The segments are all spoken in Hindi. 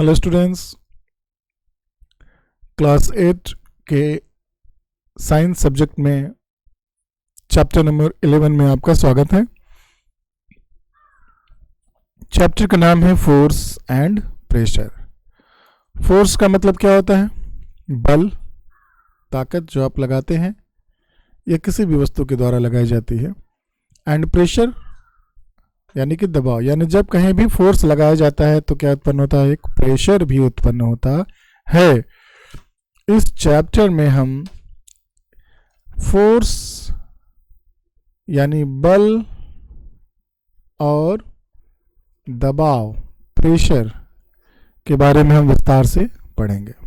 हेलो स्टूडेंट्स, क्लास 8 के साइंस सब्जेक्ट में चैप्टर नंबर 11 में आपका स्वागत है। चैप्टर का नाम है फोर्स एंड प्रेशर। फोर्स का मतलब क्या होता है? बल, ताकत जो आप लगाते हैं या किसी भी वस्तु के द्वारा लगाई जाती है। एंड प्रेशर यानी कि दबाव, यानी जब कहीं भी फोर्स लगाया जाता है तो क्या उत्पन्न होता है? एक प्रेशर भी उत्पन्न होता है। इस चैप्टर में हम फोर्स यानी बल और दबाव, प्रेशर के बारे में हम विस्तार से पढ़ेंगे।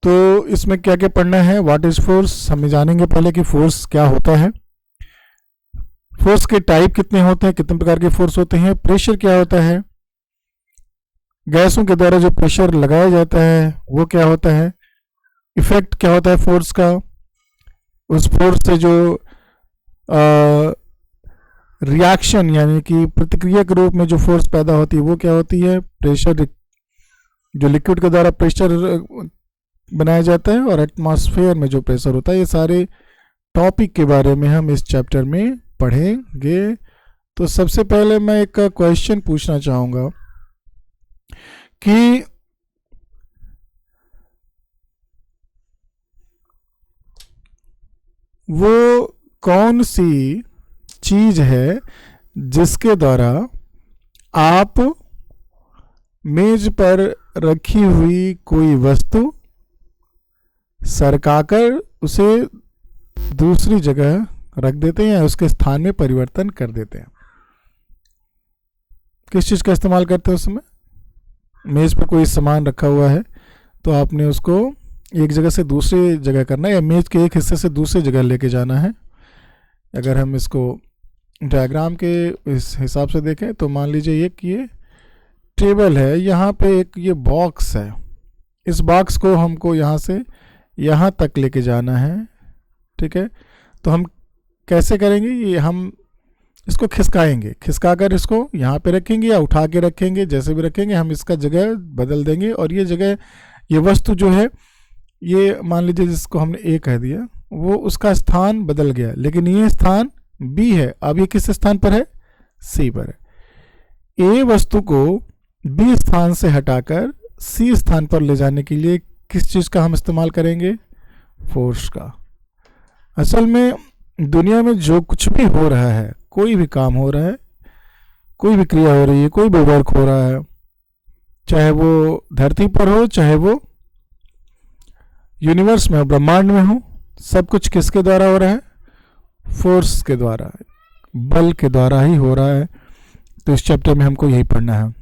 तो इसमें क्या क्या पढ़ना है? व्हाट इज फोर्स, हम जानेंगे पहले कि फोर्स क्या होता है। फोर्स के टाइप कितने होते हैं, कितने प्रकार के फोर्स होते हैं। प्रेशर क्या होता है, गैसों के द्वारा जो प्रेशर लगाया जाता है वो क्या होता है। इफेक्ट क्या होता है फोर्स का, उस फोर्स से जो रिएक्शन यानी कि प्रतिक्रिया के रूप में जो फोर्स पैदा होती है वो क्या होती है। प्रेशर, जो लिक्विड के द्वारा प्रेशर बनाया जाता है, और एटमॉस्फेयर में जो प्रेशर होता है। ये सारे टॉपिक के बारे में हम इस चैप्टर में पढ़ेंगे। तो सबसे पहले मैं एक क्वेश्चन पूछना चाहूँगा कि वो कौन सी चीज है जिसके द्वारा आप मेज पर रखी हुई कोई वस्तु सरकाकर उसे दूसरी जगह रख देते हैं या उसके स्थान में परिवर्तन कर देते हैं। किस चीज़ का इस्तेमाल करते हैं उस समय? मेज पर कोई सामान रखा हुआ है तो आपने उसको एक जगह से दूसरी जगह करना है या मेज के एक हिस्से से दूसरी जगह लेके जाना है। अगर हम इसको डायग्राम के इस हिसाब से देखें तो मान लीजिए ये टेबल है, यहाँ पे एक ये बॉक्स है। इस बॉक्स को हमको यहाँ से यहाँ तक लेके जाना है, ठीक है। तो हम कैसे करेंगे? ये हम इसको खिसकाएंगे, खिसकाकर इसको यहाँ पे रखेंगे या उठा के रखेंगे, जैसे भी रखेंगे हम इसका जगह बदल देंगे। और ये जगह, ये वस्तु जो है, ये मान लीजिए जिसको हमने ए कह दिया, वो उसका स्थान बदल गया, लेकिन ये स्थान बी है। अब ये किस स्थान पर है? सी पर है। ए वस्तु को बी स्थान से हटाकर सी स्थान पर ले जाने के लिए किस चीज़ का हम इस्तेमाल करेंगे? फोर्स का। असल में दुनिया में जो कुछ भी हो रहा है, कोई भी काम हो रहा है, कोई भी क्रिया हो रही है, कोई भी वर्क हो रहा है, चाहे वो धरती पर हो, चाहे वो यूनिवर्स में हो, ब्रह्मांड में हो, सब कुछ किसके द्वारा हो रहा है? फोर्स के द्वारा, बल के द्वारा ही हो रहा है। तो इस चैप्टर में हमको यही पढ़ना है।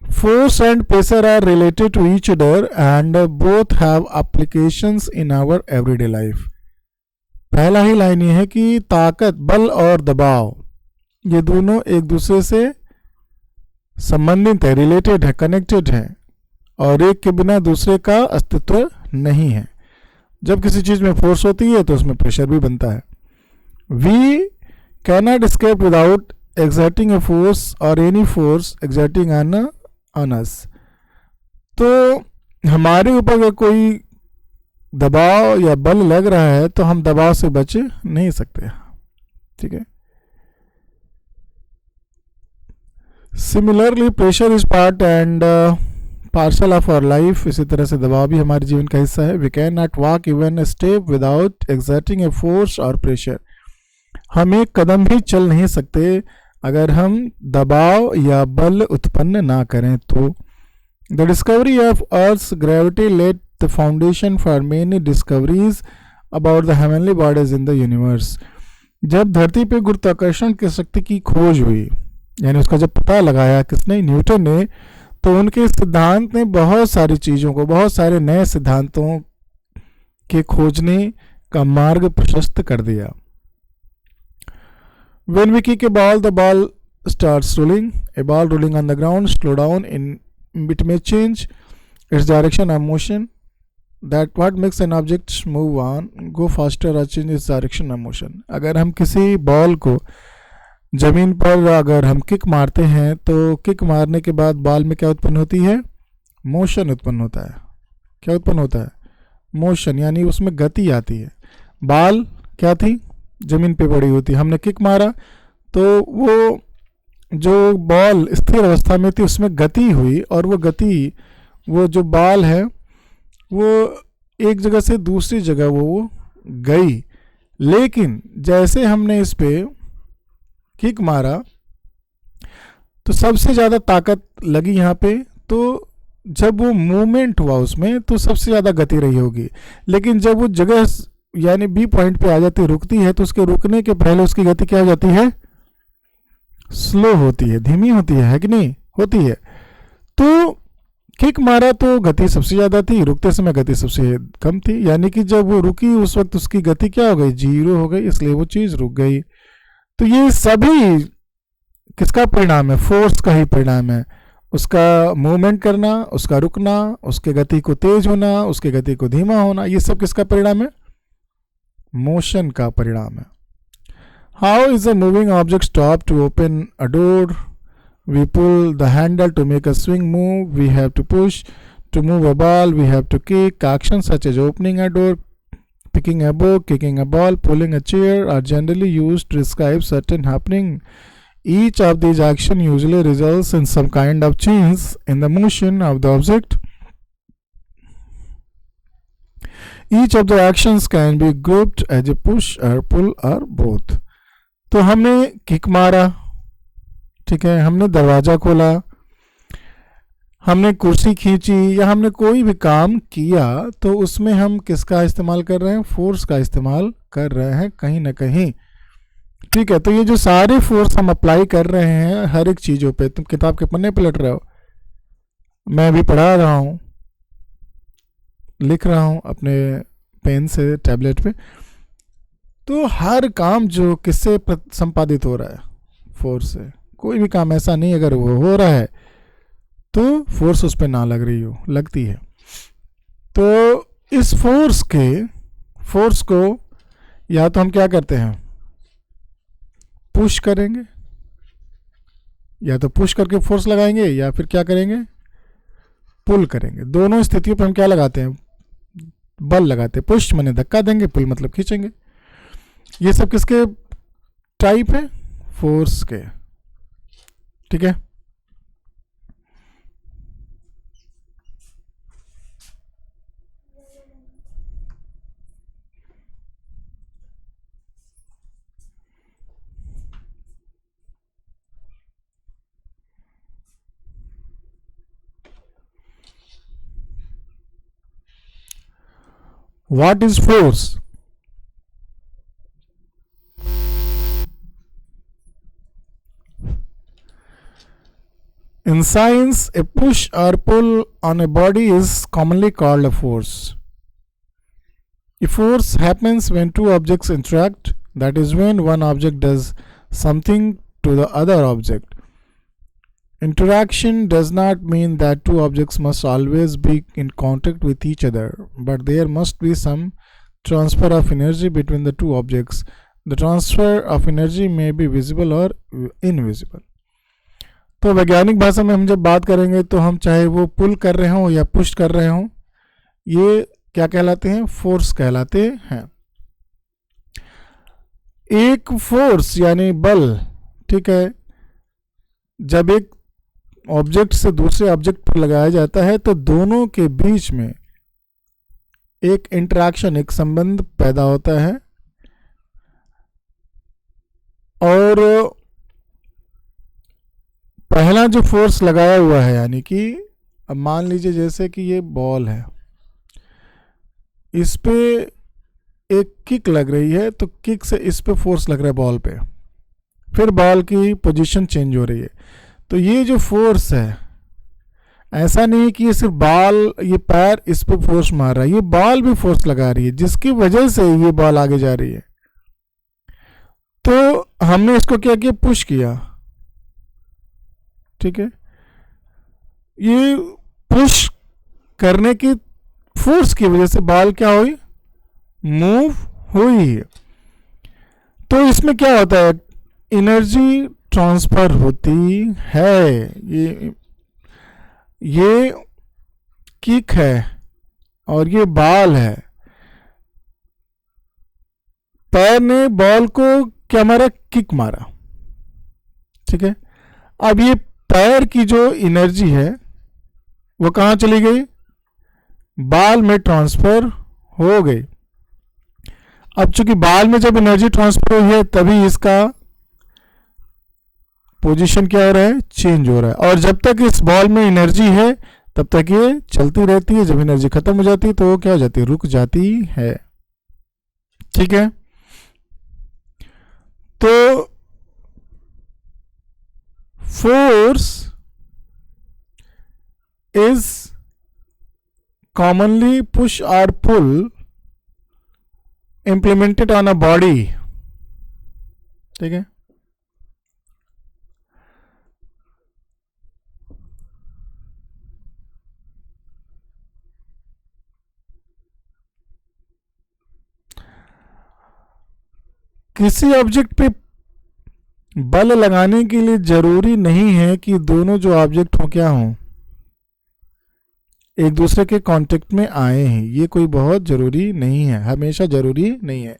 Force and pressure are related to each other and both have applications in our everyday life. पहला ही लाइन ये है कि ताकत, बल और दबाव, ये दोनों एक दूसरे से संबंधित है, रिलेटेड है, कनेक्टेड है, और एक के बिना दूसरे का अस्तित्व नहीं है। जब किसी चीज़ में फोर्स होती है तो उसमें प्रेशर भी बनता है। We cannot escape without exerting a force और any force exerting on us. तो हमारे ऊपर अगर कोई दबाव या बल लग रहा है तो हम दबाव से बच नहीं सकते, ठीक है। Similarly pressure is part and parcel of our life. इसी तरह से दबाव भी हमारे जीवन का हिस्सा है। We can not walk even a step without exerting a force और प्रेशर। हम एक कदम भी चल नहीं सकते अगर हम दबाव या बल उत्पन्न ना करें तो। The discovery of earth's gravity led the foundation for many discoveries about the heavenly bodies in the universe. जब धरती पे गुरुत्वाकर्षण की शक्ति की खोज हुई, यानी उसका जब पता लगाया किसने? न्यूटन ने, तो उनके सिद्धांत ने बहुत सारी चीज़ों को, बहुत सारे नए सिद्धांतों के खोजने का मार्ग प्रशस्त कर दिया। When we kick a ball, the ball starts rolling. A ball rolling on the ground slow down in it may change its direction of motion that what makes an object move on go faster और change its direction of motion. अगर हम किसी बॉल को ज़मीन पर अगर हम किक मारते हैं तो किक मारने के बाद बॉल में क्या उत्पन्न होती है? मोशन उत्पन्न होता है। क्या उत्पन्न होता है? मोशन, यानी उसमें गति आती है। बॉल क्या थी? ज़मीन पे पड़ी हुई थी, हमने किक मारा तो वो जो बॉल स्थिर अवस्था में थी उसमें गति हुई, और वो गति, वो जो बॉल है वो एक जगह से दूसरी जगह वो गई। लेकिन जैसे हमने इस पे किक मारा तो सबसे ज़्यादा ताकत लगी यहाँ पे, तो जब वो मूवमेंट हुआ उसमें तो सबसे ज़्यादा गति रही होगी। लेकिन जब वो जगह यानी बी पॉइंट पे आ जाती है, रुकती है, तो उसके रुकने के पहले उसकी गति क्या हो जाती है? स्लो होती है, धीमी होती है कि नहीं? होती है। तो किक मारा तो गति सबसे ज़्यादा थी, रुकते समय गति सबसे कम थी, यानी कि जब वो रुकी उस वक्त उसकी गति क्या हो गई? 0 हो गई, इसलिए वो चीज़ रुक गई। तो ये सभी किसका परिणाम है? फोर्स का ही परिणाम है। उसका मूवमेंट करना, उसका रुकना, उसके गति को तेज होना, उसके गति को धीमा होना, ये सब किसका परिणाम है? मोशन का परिणाम है। How is a moving object stop? To open a door we pull the handle, to make a swing move we have to push, to move a ball we have to kick. Actions such as opening a door, picking a book, kicking a ball, pulling a chair are generally used to describe certain happening. Each of these actions usually results in some kind of change in the motion of the object. Each of the actions can be grouped as a push or pull or both. तो हमने किक मारा, ठीक है, हमने दरवाज़ा खोला, हमने कुर्सी खींची, या हमने कोई भी काम किया, तो उसमें हम किसका इस्तेमाल कर रहे हैं? फोर्स का इस्तेमाल कर रहे हैं कहीं ना कहीं। ठीक है, तो ये जो सारे फोर्स हम अप्लाई कर रहे हैं हर एक चीज़ों पे, तुम किताब के पन्ने पलट रहे हो, मैं भी पढ़ा रहा हूँ, लिख रहा हूँ अपने पेन से टैबलेट पे, तो हर काम जो किससे संपादित हो रहा है? फोर्स से। कोई भी काम ऐसा नहीं अगर वो हो रहा है तो फोर्स उस पर ना लग रही हो, लगती है। तो इस फोर्स को या तो हम क्या करते हैं? पुश करेंगे, या तो पुश करके फोर्स लगाएंगे, या फिर क्या करेंगे? पुल करेंगे। दोनों स्थितियों पर हम क्या लगाते हैं? बल लगाते हैं। पुश माने धक्का देंगे, पुल मतलब खींचेंगे। ये सब किसके टाइप है? फोर्स के। ठीक है, what is force? In science, a push or pull on a body is commonly called a force. A force happens when two objects interact, that is, when one object does something to the other object. Interaction does not mean that two objects must always be in contact with each other, but there must be some transfer of energy between the two objects. The transfer of energy may be visible or invisible. तो वैज्ञानिक भाषा में हम जब बात करेंगे तो हम चाहे वो पुल कर रहे हों या पुश कर रहे हों, ये क्या कहलाते हैं? फोर्स कहलाते हैं। एक फोर्स यानी बल, ठीक है, जब एक ऑब्जेक्ट से दूसरे ऑब्जेक्ट पर लगाया जाता है तो दोनों के बीच में एक इंटरेक्शन, एक संबंध पैदा होता है। और पहला जो फोर्स लगाया हुआ है, यानी कि अब मान लीजिए जैसे कि ये बॉल है, इस पे एक किक लग रही है, तो किक से इस पे फोर्स लग रहा है बॉल पे, फिर बॉल की पोजीशन चेंज हो रही है। तो ये जो फोर्स है, ऐसा नहीं है कि ये सिर्फ बॉल, ये पैर इस पे फोर्स मार रहा है, ये बॉल भी फोर्स लगा रही है, जिसकी वजह से ये बॉल आगे जा रही है। तो हमने इसको क्या किया? पुश किया। ठीक है, ये पुश करने की फोर्स की वजह से बॉल क्या हुई, मूव हुई। तो इसमें क्या होता है, एनर्जी ट्रांसफर होती है। ये किक है और ये बॉल है। पैर ने बॉल को क्या मारा, किक मारा, ठीक है। अब ये पैर की जो एनर्जी है वो कहां चली गई, बॉल में ट्रांसफर हो गई। अब चूंकि बॉल में जब एनर्जी ट्रांसफर हुई है तभी इसका पोजीशन क्या हो रहा है, चेंज हो रहा है। और जब तक इस बॉल में एनर्जी है तब तक ये चलती रहती है। जब एनर्जी खत्म हो जाती है तो वो क्या हो जाती है, रुक जाती है, ठीक है। तो force is commonly push or pull implemented on a body, ठीक है। किसी ऑब्जेक्ट पे बल लगाने के लिए जरूरी नहीं है कि दोनों जो ऑब्जेक्ट हो क्या हों, एक दूसरे के कांटेक्ट में आए हैं। ये कोई बहुत जरूरी नहीं है, हमेशा जरूरी नहीं है।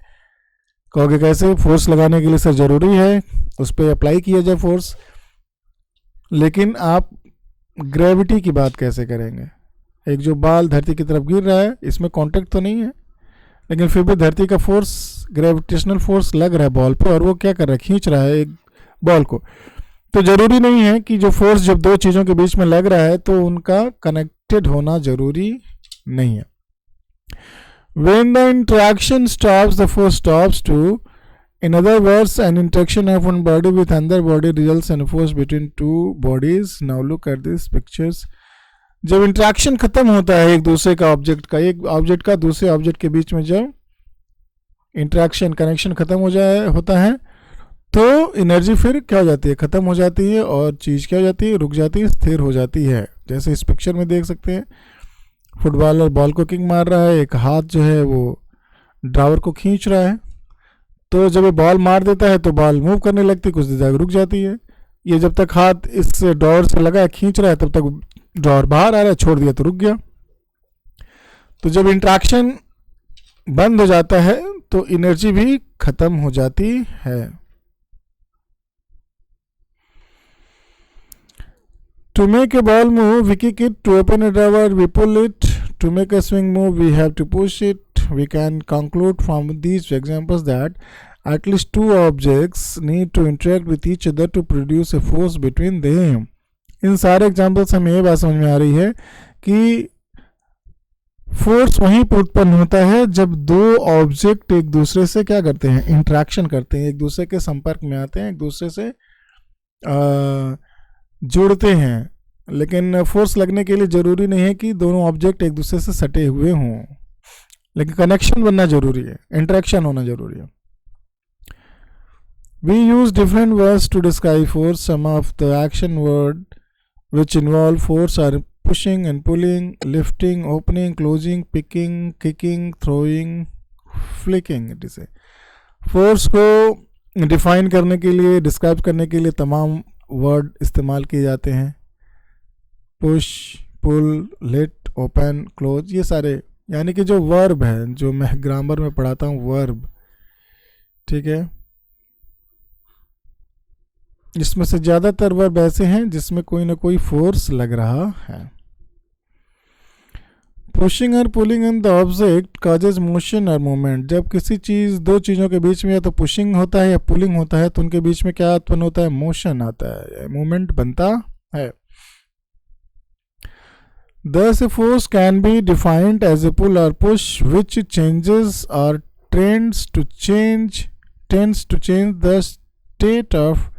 कहोगे कैसे, फोर्स लगाने के लिए सर जरूरी है उस पर अप्लाई किया जाए फोर्स, लेकिन आप ग्रेविटी की बात कैसे करेंगे। एक जो बॉल धरती की तरफ गिर रहा है इसमें कांटेक्ट तो नहीं है, लेकिन फिर भी धरती का फोर्स, ग्रेविटेशनल फोर्स लग रहा है बॉल पे और वो क्या कर रहा है, खींच रहा है एक बॉल को। तो जरूरी नहीं है कि जो फोर्स जब दो चीज़ों के बीच में लग रहा है तो उनका कनेक्टेड होना जरूरी नहीं है। When the interaction stops, the force stops too. In other words, an interaction of one body with another body results in a force between two bodies. Now look at these pictures. जब इंट्रैक्शन खत्म होता है एक दूसरे का ऑब्जेक्ट का, एक ऑब्जेक्ट का दूसरे ऑब्जेक्ट के बीच में जब इंट्रैक्शन, कनेक्शन खत्म होता है तो एनर्जी फिर क्या हो जाती है, खत्म हो जाती है और चीज़ क्या हो जाती है, रुक जाती है, स्थिर हो जाती है। जैसे इस पिक्चर में देख सकते हैं, फुटबॉलर बॉल को किक मार रहा है, एक हाथ जो है वो ड्रावर को खींच रहा है। तो जब ये बॉल मार देता है तो बॉल मूव करने लगती है, कुछ देर तक रुक जाती है। ये जब तक हाथ इस ड्रावर से लगा है, खींच रहा है, तब तक ड्रावर बाहर आ रहा है, छोड़ दिया तो रुक गया। तो जब इंट्रैक्शन बंद हो जाता है तो एनर्जी भी खत्म हो जाती है। To make a ball move, we kick it. To open a drawer, we pull it. To make a swing move, we have to push it. We can conclude from these examples that at least two objects need to interact with each other to produce a force between them. इन सारे एग्जाम्पल्स हमें ये बात समझ में आ रही है कि फोर्स वहीं पर उत्पन्न होता है जब दो ऑब्जेक्ट एक दूसरे से क्या करते हैं, इंट्रैक्शन करते हैं, एक दूसरे के संपर्क में आते हैं, एक दूसरे से जुड़ते हैं। लेकिन फोर्स लगने के लिए ज़रूरी नहीं है कि दोनों ऑब्जेक्ट एक दूसरे से सटे हुए हों, लेकिन कनेक्शन बनना जरूरी है, इंटरेक्शन होना जरूरी है। We use different words to describe force. Some of the action word which involve force are pushing and pulling, lifting, opening, closing, picking, kicking, throwing, flicking. It is a force को डिफाइन करने के लिए, डिस्क्राइब करने के लिए तमाम वर्ड इस्तेमाल किए जाते हैं। पुश, पुल, लिट, ओपन, क्लोज, ये सारे यानी कि जो वर्ब है, जो मैं ग्रामर में पढ़ाता हूँ वर्ब, ठीक है, इसमें से ज़्यादातर वर्ब ऐसे हैं जिसमें कोई ना कोई फोर्स लग रहा है। पुशिंग और pulling in the object causes motion और मूवमेंट। जब किसी चीज़, दो चीज़ों के बीच में या तो पुशिंग होता है या पुलिंग होता है तो उनके बीच में क्या उत्पन्न होता है, मोशन आता है, मूवमेंट बनता है। Thus a force can be defined as a pull or push which changes or tends to change the state of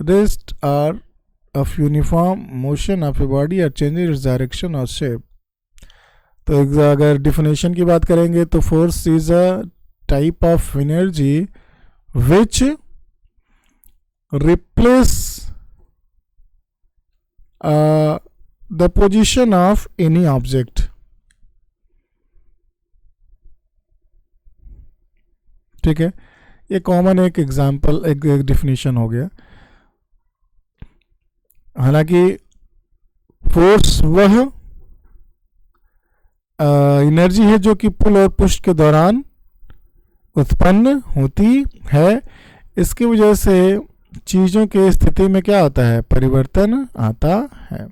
rest or of uniform motion of a body or changes its direction or shape. तो अगर डिफिनेशन की बात करेंगे तो force is a type of energy which replace the position of any object. ठीक है, ये कॉमन एक एग्जाम्पल, एक डिफिनीशन हो गया। हालांकि फोर्स वह एनर्जी है जो कि पुल और पुश के दौरान उत्पन्न होती है। इसकी वजह से चीज़ों की स्थिति में क्या होता है, परिवर्तन आता है।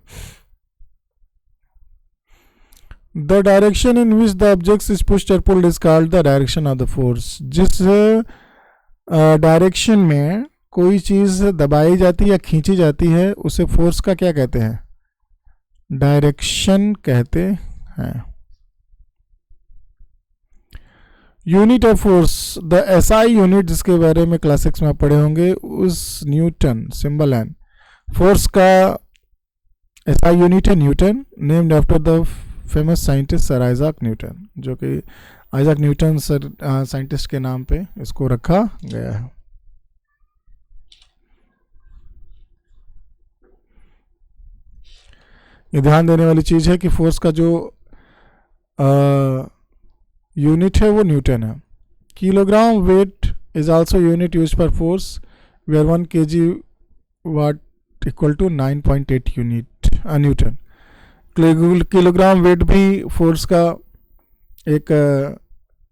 The direction in which the object is pushed और pulled is called the direction of the force. जिस डायरेक्शन में कोई चीज़ दबाई जाती है या खींची जाती है उसे फोर्स का क्या कहते हैं, डायरेक्शन कहते हैं। Unit of force, the SI unit जिसके बारे में क्लासिक्स में आप पढ़े होंगे, उस न्यूटन सिंबल एन। फोर्स का एसआई यूनिट है Newton, named after the famous scientist sir Isaac Newton, जो कि आइजैक न्यूटन सर साइंटिस्ट के नाम पे इसको रखा गया है। ये ध्यान देने वाली चीज़ है कि फोर्स का जो यूनिट है वो न्यूटन है। Kilogram weight is also unit use for force, where 1 kg what equal to 9.8 unit newton. Kilogram weight भी फोर्स का एक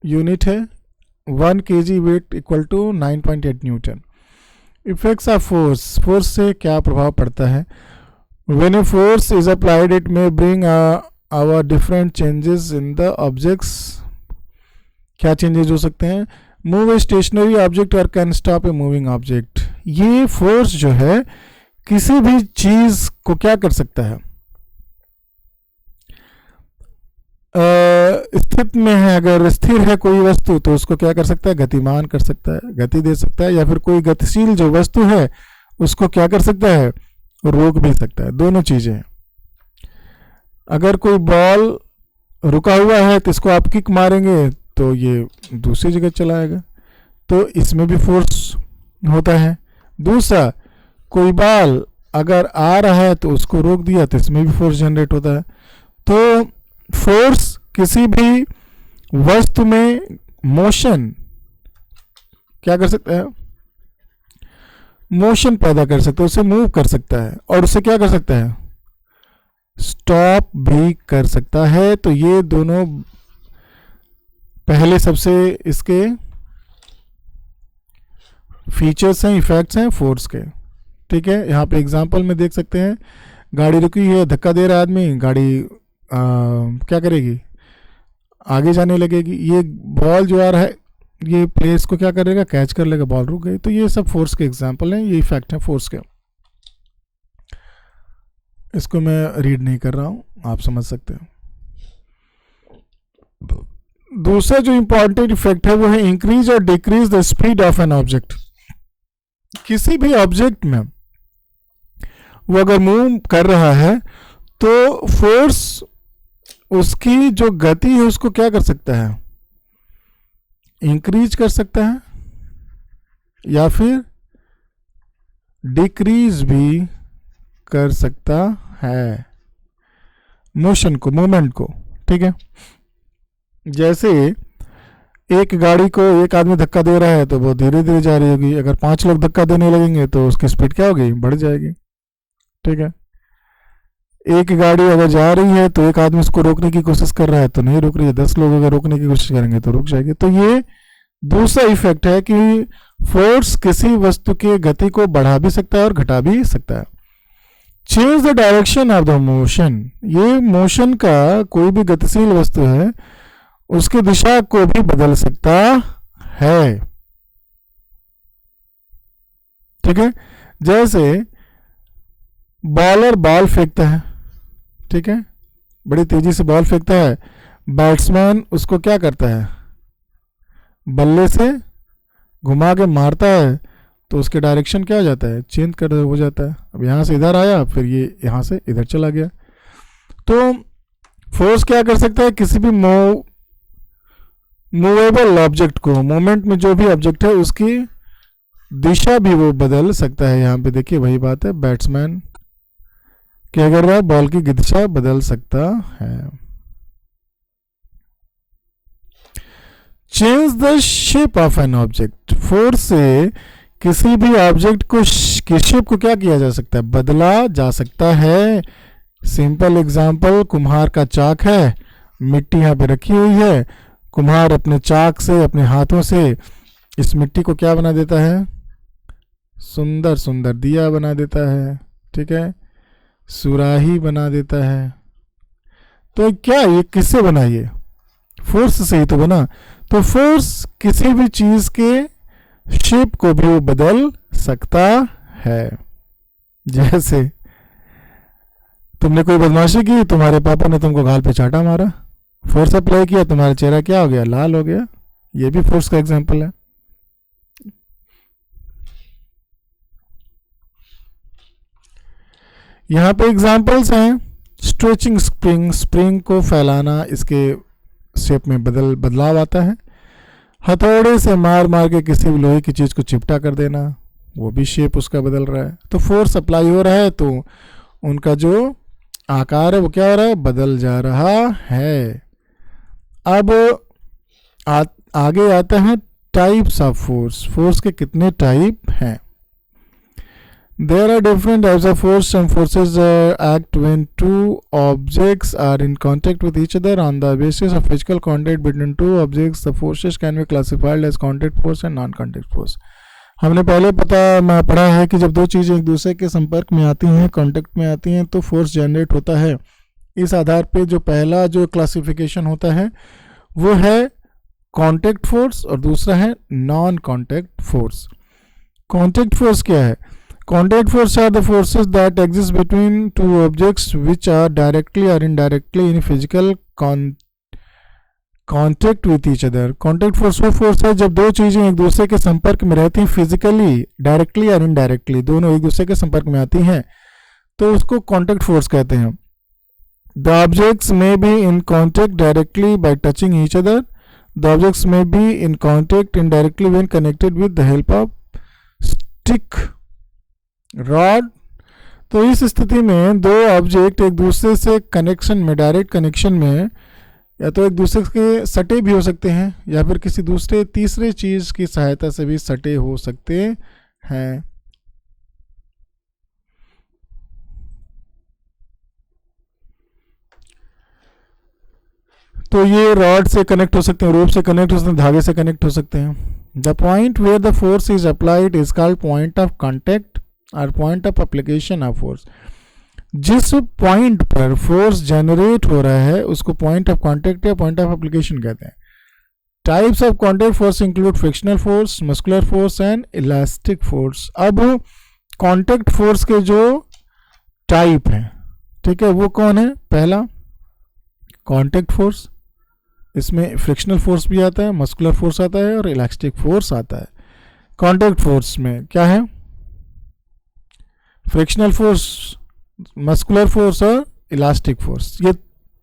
यूनिट है। 1 kg weight equal to 9.8 newton. Effects of force, force से क्या प्रभाव पड़ता है। When a force is applied, it may bring our different changes in the objects. क्या चेंजेस हो सकते हैं, मूव ए स्टेशनरी ऑब्जेक्ट और can stop a moving object. ये फोर्स जो है किसी भी चीज को क्या कर सकता है, स्थित में है, अगर स्थिर है कोई वस्तु तो उसको क्या कर सकता है, गतिमान कर सकता है, गति दे सकता है, या फिर कोई गतिशील जो वस्तु है उसको क्या कर सकता है, रोक भी सकता है। दोनों चीजें। अगर कोई बॉल रुका हुआ है तो इसको आप किक मारेंगे तो ये दूसरी जगह चला आएगा, तो इसमें भी फोर्स होता है। दूसरा, कोई बॉल अगर आ रहा है तो उसको रोक दिया तो इसमें भी फोर्स जनरेट होता है। तो फोर्स किसी भी वस्तु में मोशन क्या कर सकता है, मोशन पैदा कर सकता है, उसे मूव कर सकता है, और उसे क्या कर सकता है, स्टॉप भी कर सकता है। तो ये दोनों पहले सबसे इसके फीचर्स हैं, इफेक्ट्स हैं फोर्स के। ठीक है, यहाँ पे एग्जांपल में देख सकते हैं, गाड़ी रुकी है, धक्का दे रहा है आदमी, गाड़ी क्या करेगी, आगे जाने लगेगी। ये बॉल जो आ रहा है ये प्लेस को क्या करेगा, कैच कर लेगा, बॉल रुक गई। तो ये सब फोर्स के एग्जांपल हैं, ये इफेक्ट हैं फोर्स के। इसको मैं रीड नहीं कर रहा हूं, आप समझ सकते हैं। दूसरा जो इंपॉर्टेंट इफेक्ट है वो है इंक्रीज और decrease the speed of an object. किसी भी ऑब्जेक्ट में वो अगर मूव कर रहा है तो फोर्स उसकी जो गति है उसको क्या कर सकता है, इंक्रीज कर सकता है या फिर डिक्रीज भी कर सकता है मोशन को, मूवमेंट को। ठीक है, जैसे एक गाड़ी को एक आदमी धक्का दे रहा है तो वो धीरे धीरे जा रही होगी, अगर 5 लोग धक्का देने लगेंगे तो उसकी स्पीड क्या होगी, बढ़ जाएगी। ठीक है, एक गाड़ी अगर जा रही है तो एक आदमी उसको रोकने की कोशिश कर रहा है तो नहीं रुक रही है, 10 लोग अगर रोकने की कोशिश करेंगे तो रुक जाएगी। तो ये दूसरा इफेक्ट है कि फोर्स किसी वस्तु की गति को बढ़ा भी सकता है और घटा भी सकता है। Change the direction of the motion, ये मोशन का कोई भी गतिशील वस्तु है उसकी दिशा को भी बदल सकता है। ठीक है, जैसे बॉलर बॉल फेंकता है, ठीक है, बड़ी तेजी से बॉल फेंकता है, बैट्समैन उसको क्या करता है, बल्ले से घुमा के मारता है, तो उसके डायरेक्शन क्या हो जाता है, चेंज कर हो जाता है। अब यहाँ से इधर आया, फिर ये यहाँ से इधर चला गया। तो फोर्स क्या कर सकता है, किसी भी मूवेबल ऑब्जेक्ट को, मूवमेंट में जो भी ऑब्जेक्ट है उसकी दिशा भी वो बदल सकता है। यहाँ पे देखिए वही बात है, बैट्समैन क्या कर रहा है, बॉल की दिशा बदल सकता है। Change the shape of an object, force से किसी भी ऑब्जेक्ट को की शेप को क्या किया जा सकता है, बदला जा सकता है। सिंपल एग्जांपल, कुम्हार का चाक है, मिट्टी यहाँ पे रखी हुई है, कुम्हार अपने चाक से, अपने हाथों से इस मिट्टी को क्या बना देता है, सुंदर सुंदर दिया बना देता है, ठीक है, सुराही बना देता है। तो क्या ये किससे बना, ये फोर्स से ही तो बना। तो फोर्स किसी भी चीज के शेप को भी बदल सकता है। जैसे तुमने कोई बदमाशी की, तुम्हारे पापा ने तुमको गाल पे चाटा मारा, फोर्स अप्लाई किया, तुम्हारा चेहरा क्या हो गया, लाल हो गया। ये भी फोर्स का एग्जांपल है। यहां पे एग्जांपल्स हैं, स्ट्रेचिंग स्प्रिंग, स्प्रिंग को फैलाना, इसके शेप में बदलाव आता है। हथौड़े से मार मार के किसी भी लोहे की चीज को चिपटा कर देना, वो भी शेप उसका बदल रहा है। तो फोर्स अप्लाई हो रहा है तो उनका जो आकार है वो क्या हो रहा है, बदल जा रहा है। अब आगे आता है टाइप्स ऑफ फोर्स, फोर्स के कितने टाइप हैं। There are different types of force. Some forces act when two objects are in contact with each other. On the basis of physical contact between two objects, the forces can be classified as contact force and non-contact force. हमने पहले पढ़ा है कि जब दो चीज़ें एक दूसरे के संपर्क में आती हैं, कांटेक्ट में आती हैं, तो फोर्स जनरेट होता है। इस आधार पे जो पहला जो क्लासिफिकेशन होता है वो है कांटेक्ट फोर्स और दूसरा है non contact force. Contact force क्या है? Contact force are the forces that exist between two objects which are directly or indirectly in physical contact with each other. Contact force वो फोर्स है जब दो चीजें एक दूसरे के संपर्क में रहती हैं, फिजिकली, डायरेक्टली और इनडायरेक्टली, दोनों एक दूसरे के संपर्क में आती हैं, तो उसको कॉन्टेक्ट फोर्स कहते हैं। The objects may be in contact directly by touching each other. The objects may be in contact indirectly when connected with the help of stick, rod. तो इस स्थिति में दो ऑब्जेक्ट एक दूसरे से कनेक्शन में, डायरेक्ट कनेक्शन में, या तो एक दूसरे के सटे भी हो सकते हैं या फिर किसी दूसरे तीसरे चीज की सहायता से भी सटे हो सकते हैं। तो ये रॉड से कनेक्ट हो सकते हैं, रोप से कनेक्ट हो सकते हैं, धागे से कनेक्ट हो सकते हैं। The point where the force is applied is called point of contact और point of application of force. जिस पॉइंट पर फोर्स जनरेट हो रहा है उसको पॉइंट ऑफ कांटेक्ट या पॉइंट ऑफ एप्लीकेशन कहते हैं। Types of contact force include frictional force, muscular force and elastic force. अब कांटेक्ट फोर्स के जो टाइप हैं, ठीक है, वो कौन है? पहला कांटेक्ट फोर्स, इसमें फ्रिक्शनल फोर्स भी आता है, मस्कुलर फोर्स आता है और इलास्टिक फोर्स आता है। कांटेक्ट फोर्स में क्या है? फ्रिक्शनल फोर्स, मस्कुलर फोर्स और इलास्टिक फोर्स। ये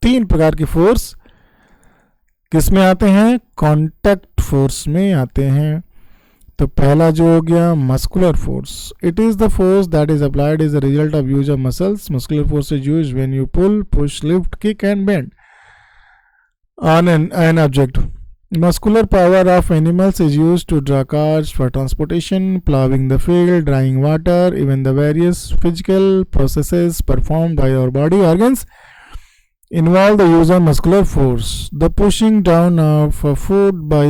तीन प्रकार की फोर्स किस में आते हैं? कांटेक्ट फोर्स में आते हैं। तो पहला जो हो गया muscular force, it is the force that is applied as the result of use of muscles. Muscular force is used when you pull, push, lift, kick and bend on an object. Muscular power of animals is used to draw cars for transportation, plowing the field, drying water, even the various physical processes performed by our body organs involve the use of muscular force. The pushing down of food by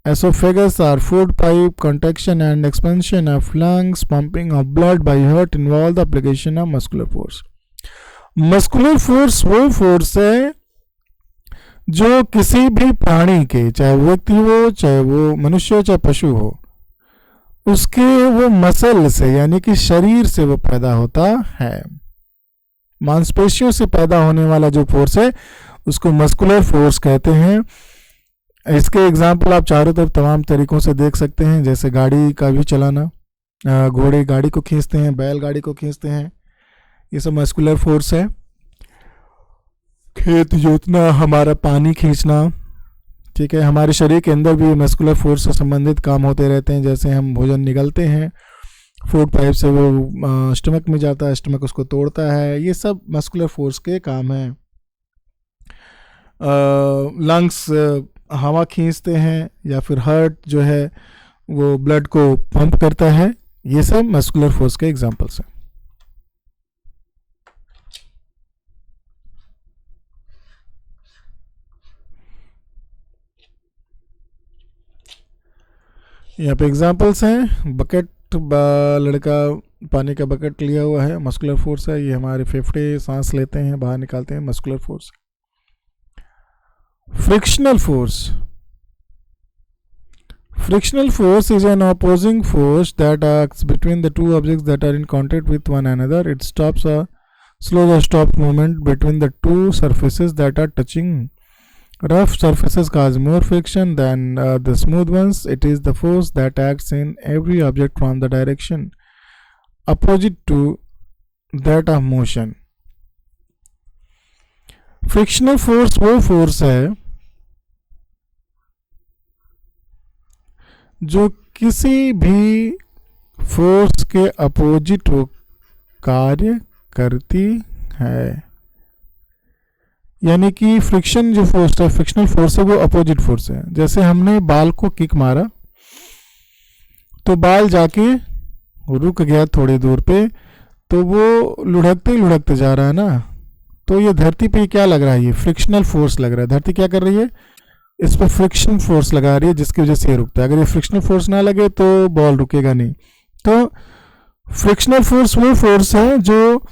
esophagus or food pipe, contraction and expansion of lungs, pumping of blood by heart involve the application of muscular force. Muscular force वो फोर्स है जो किसी भी प्राणी के, चाहे वो व्यक्ति हो, चाहे वो मनुष्य हो, चाहे पशु हो, उसके वो मसल से यानी कि शरीर से वो पैदा होता है। मांसपेशियों से पैदा होने वाला जो फोर्स है उसको मस्कुलर फोर्स कहते हैं। इसके एग्जाम्पल आप चारों तरफ तमाम तरीकों से देख सकते हैं, जैसे गाड़ी का भी चलाना, घोड़े गाड़ी को खींचते हैं, बैल गाड़ी को खींचते हैं, ये सब मस्कुलर फोर्स है। खेत जोतना, हमारा पानी खींचना, ठीक है, हमारे शरीर के अंदर भी मस्कुलर फोर्स से संबंधित काम होते रहते हैं। जैसे हम भोजन निगलते हैं, फूड पाइप से वो स्टमक में जाता है, स्टमक उसको तोड़ता है, ये सब मस्कुलर फोर्स के काम हैं। लंग्स हवा खींचते हैं, या फिर हार्ट जो है वो ब्लड को पंप करता है। ये सब मस्कुलर फोर्स के एग्जांपल्स हैं। यहाँ पे एग्जांपल्स हैं, बकेट, लड़का पानी का बकेट लिया हुआ है, मस्कुलर फोर्स है। ये हमारे फेफड़े सांस लेते हैं, बाहर निकालते हैं, muscular force. Frictional force, frictional force is an opposing force that acts between the two objects that are in contact with one another. It slows or stops movement between the two surfaces that are touching. Rough surfaces cause more friction than the smooth ones. It is the force that acts in every object from the direction opposite to that of motion. Frictional force वो फोर्स है जो किसी भी फोर्स के अपोजिट वो कार्य करती है। यानी कि फ्रिक्शन जो फोर्स है, फ्रिक्शनल फोर्स है, वो अपोजिट फोर्स है। जैसे हमने बाल को किक मारा तो बाल जाके रुक गया थोड़ी दूर पे, तो वो लुढ़कते ही लुढ़कते जा रहा है ना। तो ये धरती पे क्या लग रहा है, ये फ्रिक्शनल फोर्स लग रहा है। धरती क्या कर रही है, इस पर फ्रिक्शन फोर्स लगा रही है, जिसकी वजह से ये रुकता है। अगर ये फ्रिक्शनल फोर्स ना लगे तो बॉल रुकेगा नहीं। तो फ्रिक्शनल फोर्स वो फोर्स है जो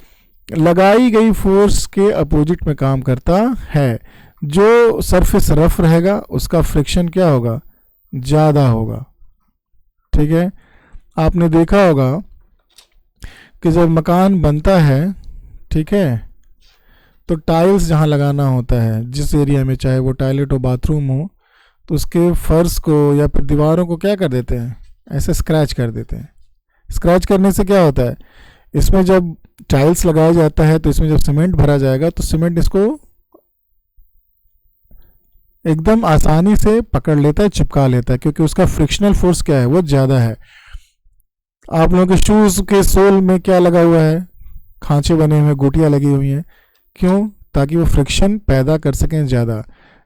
लगाई गई फोर्स के अपोजिट में काम करता है। जो सरफेस रफ रहेगा उसका फ्रिक्शन क्या होगा, ज़्यादा होगा। ठीक है, आपने देखा होगा कि जब मकान बनता है, ठीक है, तो टाइल्स जहाँ लगाना होता है, जिस एरिया में, चाहे वो टॉयलेट हो, बाथरूम हो, तो उसके फर्श को या फिर दीवारों को क्या कर देते हैं, ऐसे स्क्रैच कर देते हैं। स्क्रैच करने से क्या होता है, इसमें जब टाइल्स लगाया जाता है तो इसमें जब सीमेंट भरा जाएगा तो सीमेंट इसको एकदम आसानी से पकड़ लेता है, चिपका लेता है, क्योंकि उसका फ्रिक्शनल फोर्स क्या है, वो ज़्यादा है। आप लोगों के शूज़ के सोल में क्या लगा हुआ है, खांचे बने हुए, गोटियाँ लगी हुई हैं। क्यों, ताकि वो फ्रिक्शन पैदा कर सकें ज़्यादा।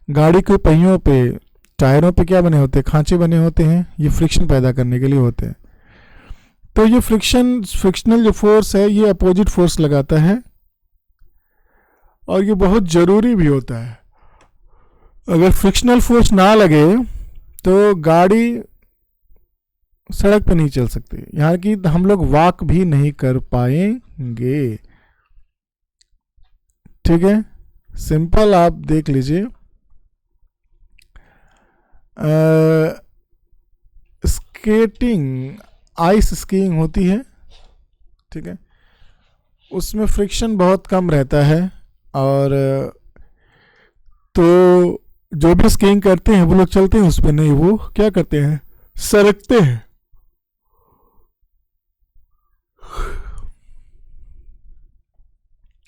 गाड़ी के पहियों पे, टायरों पे क्या बने होते हैं, खांचे बने होते हैं, ये फ्रिक्शन पैदा करने के लिए होते हैं। तो ये फ्रिक्शनल जो फोर्स है ये अपोजिट फोर्स लगाता है, और ये बहुत ज़रूरी भी होता है। अगर फ्रिक्शनल फोर्स ना लगे तो गाड़ी सड़क पे नहीं चल सकती, यहाँ की हम लोग वॉक भी नहीं कर पाएंगे। ठीक है, सिंपल आप देख लीजिए। स्केटिंग, आइस स्कीइंग होती है, ठीक है, उसमें फ्रिक्शन बहुत कम रहता है, और तो जो भी स्कीइंग करते हैं वो लोग चलते हैं उस पर नहीं, वो क्या करते हैं, सरकते हैं।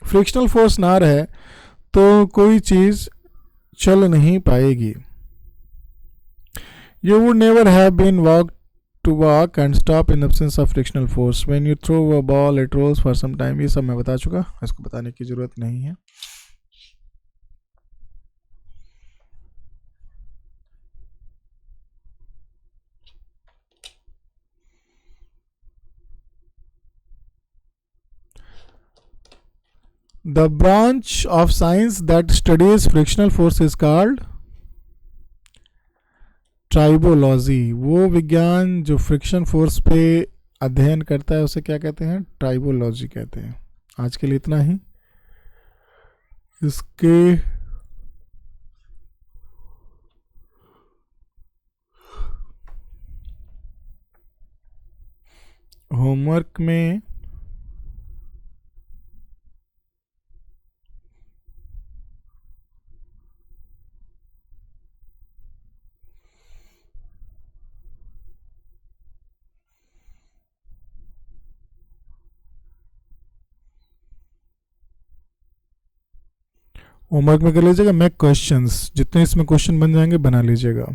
फ्रिक्शनल फोर्स ना रहे तो कोई चीज़ चल नहीं पाएगी। You would never have been walked to walk and stop in absence of frictional force. When you throw a ball, it rolls for some time. ये सब मैं बता चुका, इसको बताने की ज़रूरत नहीं है। The branch of science that studies frictional force is called tribology. वो विज्ञान जो फ्रिक्शन फोर्स पे अध्ययन करता है उसे क्या कहते हैं, ट्राइबोलॉजी कहते हैं। आज के लिए इतना ही। इसके होमवर्क में कर लीजिएगा। मैं क्वेश्चंस जितने इसमें क्वेश्चन बन जाएंगे बना लीजिएगा।